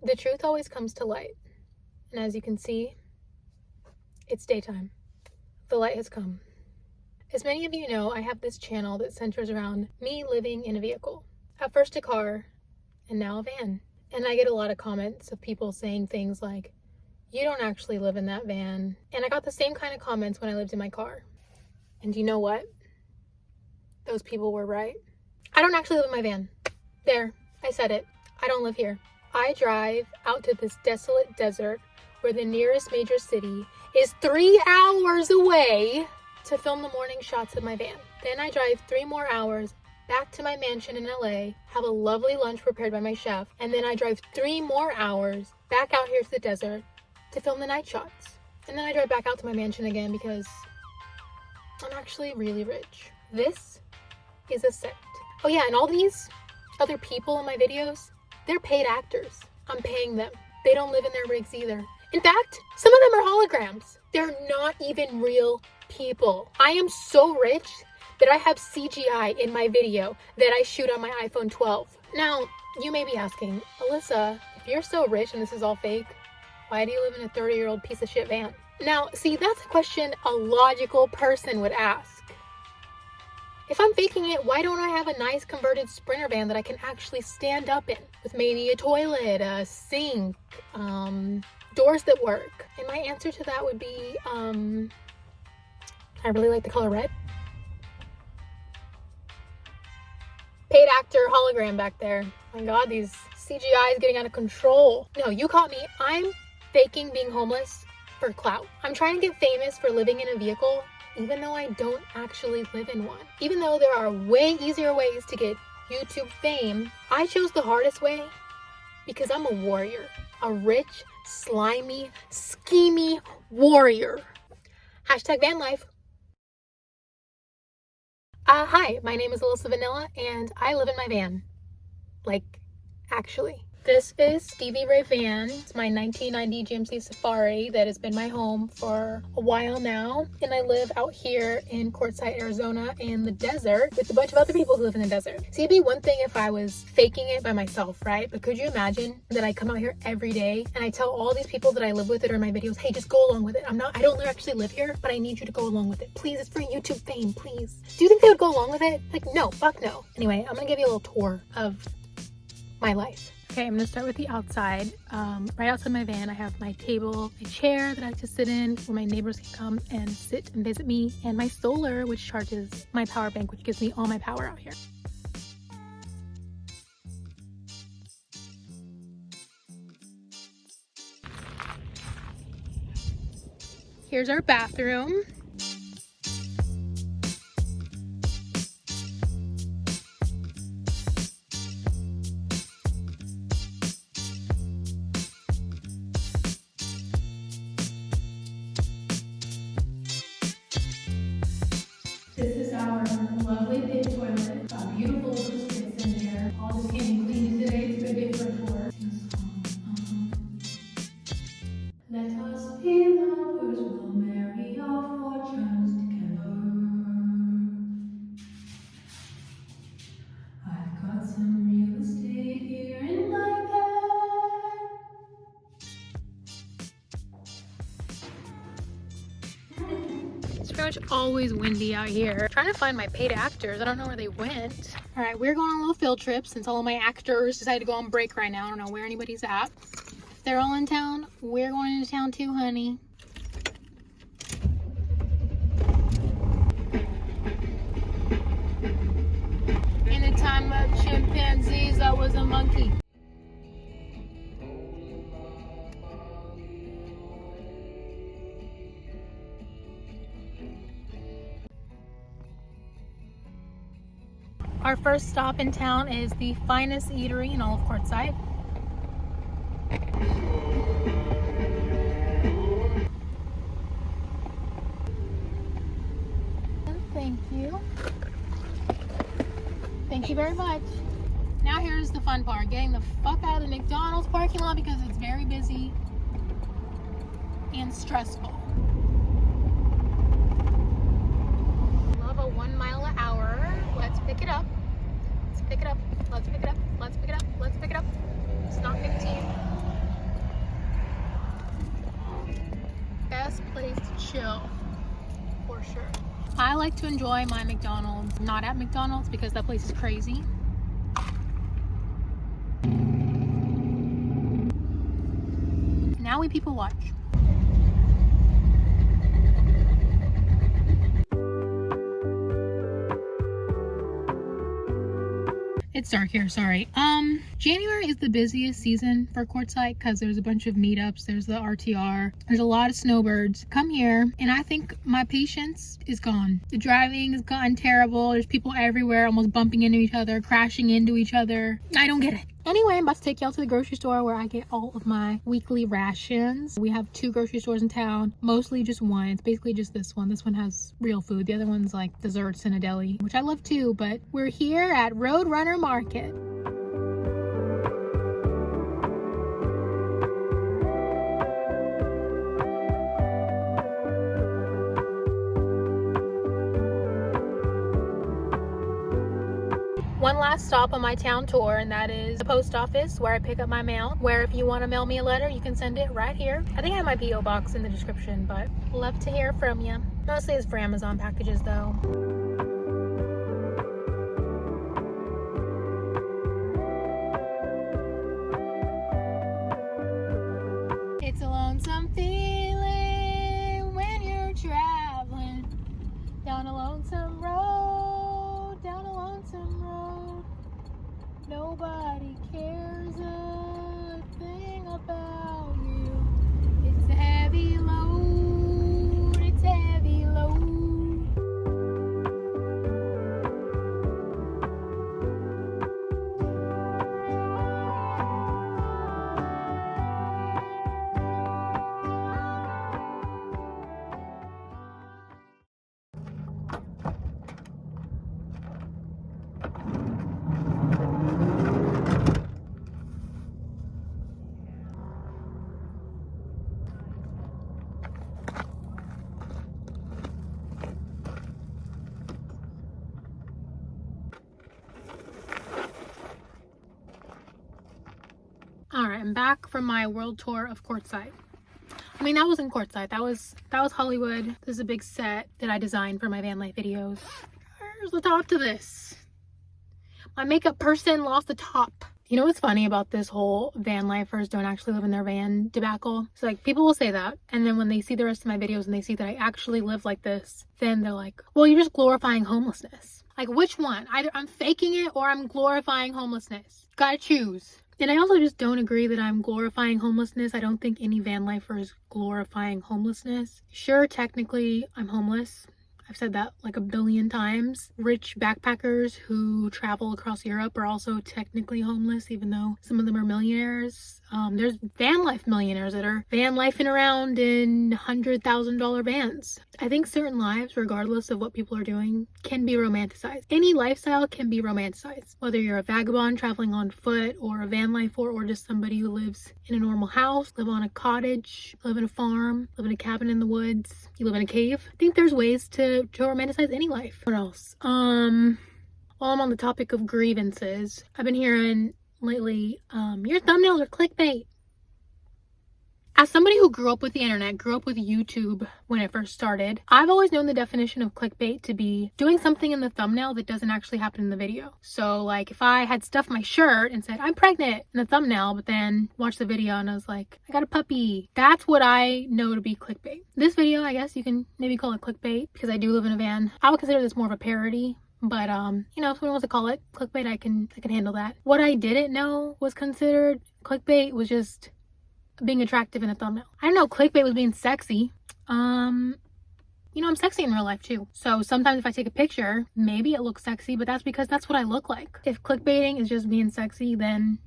The truth always comes to light. And as you can see, it's daytime. The light has come. As many of you know, I have this channel that centers around me living in a vehicle. At first a car, and now a van. And I get a lot of comments of people saying things like, you don't actually live in that van. And I got the same kind of comments when I lived in my car. And you know what? Those people were right. I don't actually live in my van. There, I said it. I don't live here. I drive out to this desolate desert where the nearest major city is 3 hours away to film the morning shots of my van. Then I drive 3 more hours back to my mansion in LA, have a lovely lunch prepared by my chef, and then I drive 3 more hours back out here to the desert to film the night shots. And then I drive back out to my mansion again because I'm actually really rich. This is a set. Oh yeah, and all these other people in my videos, they're paid actors. I'm paying them. They don't live in their rigs either. In fact, some of them are holograms. They're not even real people. I am so rich that I have CGI in my video that I shoot on my iPhone 12. Now, you may be asking, Alyssa, if you're so rich and this is all fake, why do you live in a 30-year-old piece of shit van? Now, see, that's a question a logical person would ask. If I'm faking it, why don't I have a nice converted Sprinter van that I can actually stand up in with maybe a toilet, a sink, doors that work? And my answer to that would be, I really like the color red. Paid actor hologram back there. My God, these CGI is getting out of control. No, you caught me. I'm faking being homeless for clout. I'm trying to get famous for living in a vehicle, even though I don't actually live in one. Even though there are way easier ways to get YouTube fame, I chose the hardest way because I'm a warrior. A rich, slimy, schemy warrior. Hashtag van life. Hi, my name is Alyssa.vanilla and I live in my van. Like, actually. This is Stevie Ray van. It's my 1990 GMC Safari that has been my home for a while now. And I live out here in Quartzsite, Arizona in the desert with a bunch of other people who live in the desert. See, it'd be one thing if I was faking it by myself, right? But could you imagine that I come out here every day and I tell all these people that I live with that are in my videos, hey, just go along with it. I don't actually live here, but I need you to go along with it. Please, it's for YouTube fame, please. Do you think they would go along with it? Like, no, fuck no. Anyway, I'm gonna give you a little tour of my life. Okay, I'm gonna start with the outside. Right outside my van, I have my table, my chair that I like to sit in where my neighbors can come and sit and visit me, and my solar, which charges my power bank, which gives me all my power out here. Here's our bathroom. This is our lovely big toilet. A beautiful acoustics in here. All just came clean today. It's a good day for a tour. Let us be lovers, we'll marry our fortunes together. I've got some real estate here in my bed. It's pretty much always windy out here. I'm trying to find my paid actors. I don't know where they went. All right, we're going on a little field trip since all of my actors decided to go on break right now. I don't know where anybody's at. If they're all in town, we're going into town too, honey. In the time of chimpanzees, I was a monkey. Our first stop in town is the finest eatery in all of Quartzsite. Thank you. Thank you very much. Now here's the fun part, getting the fuck out of the McDonald's parking lot because it's very busy and stressful. Love a 1 mile an hour. Let's pick it up. Let's pick it up. Let's pick it up. Let's pick it up. Let's pick it up. It's not 15. chill, for sure. I like to enjoy my McDonald's not at McDonald's because that place is crazy. Now we people watch. It's dark here, sorry. January is the busiest season for Quartzsite because there's a bunch of meetups, there's the RTR, there's a lot of snowbirds. Come here, and I think my patience is gone. The driving has gotten terrible. There's people everywhere, almost bumping into each other, crashing into each other. I don't get it. Anyway, I'm about to take y'all to the grocery store where I get all of my weekly rations. We have 2 grocery stores in town, mostly just one. It's basically just this one. This one has real food. The other one's like desserts and a deli, which I love too, but we're here at Roadrunner Market. One last stop on my town tour, and that is the post office where I pick up my mail, where if you want to mail me a letter, you can send it right here. I think I have my P.O. box in the description, but love to hear from you. Mostly it's for Amazon packages though. It's a lonesome feeling when you're traveling down a lonesome road, down a lonesome road. Nobody cares a thing about you. It's a heavy load, it's a heavy load. Alright, I'm back from my world tour of Quartzsite. I mean, that wasn't Quartzsite, that was Hollywood. This is a big set that I designed for my van life videos. There's the top to this. My makeup person lost the top. You know what's funny about this whole van lifers don't actually live in their van debacle? So like, people will say that, and then when they see the rest of my videos and they see that I actually live like this, then they're like, well, you're just glorifying homelessness. Like, which one? Either I'm faking it or I'm glorifying homelessness. Gotta choose. And I also just don't agree that I'm glorifying homelessness. I don't think any van lifer is glorifying homelessness. Sure, technically, I'm homeless. I've said that like a billion times. Rich backpackers who travel across Europe are also technically homeless, even though some of them are millionaires. There's van life millionaires that are van lifing around in $100,000 vans. I think certain lives, regardless of what people are doing, can be romanticized. Any lifestyle can be romanticized. Whether you're a vagabond traveling on foot, or a van lifer, or just somebody who lives in a normal house, live on a cottage, live in a farm, live in a cabin in the woods, you live in a cave. I think there's ways to romanticize any life. What else? While I'm on the topic of grievances, I've been hearing lately, your thumbnails are clickbait. As somebody who grew up with the internet, grew up with YouTube when it first started, I've always known the definition of clickbait to be doing something in the thumbnail that doesn't actually happen in the video. So like, if I had stuffed my shirt and said, I'm pregnant in the thumbnail, but then watched the video and I was like, I got a puppy. That's what I know to be clickbait. This video, I guess you can maybe call it clickbait because I do live in a van. I would consider this more of a parody. But, you know, if someone wants to call it clickbait, I can handle that. What I didn't know was considered clickbait was just being attractive in a thumbnail. I didn't know clickbait was being sexy. You know, I'm sexy in real life too. So sometimes if I take a picture, maybe it looks sexy, but that's because that's what I look like. If clickbaiting is just being sexy, then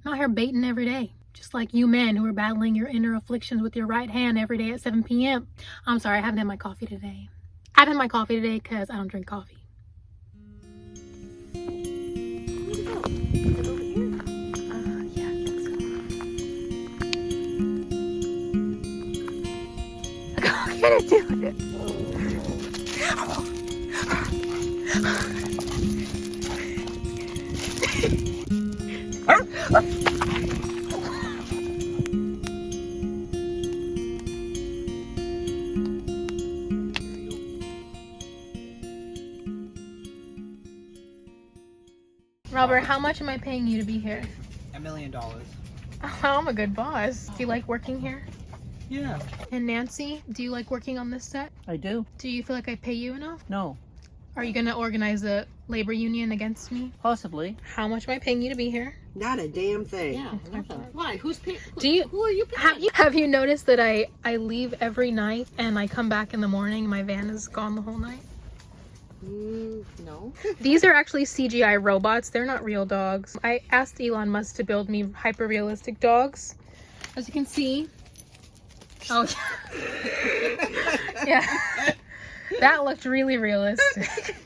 I'm out here baiting every day. Just like you men who are battling your inner afflictions with your right hand every day at 7 p.m. I'm sorry, I haven't had my coffee today. I haven't had my coffee today because I don't drink coffee. I'm gonna do it. Albert, how much am I paying you to be here? $1 million. Oh, I'm a good boss. Do you like working here? Yeah. And Nancy, do you like working on this set? I do. Do you feel like I pay you enough? No. Are you gonna organize a labor union against me? Possibly. How much am I paying you to be here? Not a damn thing. Yeah, nothing. Why? Who's paying? Who are you paying? have you noticed that I leave every night and I come back in the morning and my van is gone the whole night? No. These are actually CGI robots. They're not real dogs. I asked Elon Musk to build me hyper-realistic dogs. As you can see. Oh, yeah. Yeah. That looked really realistic.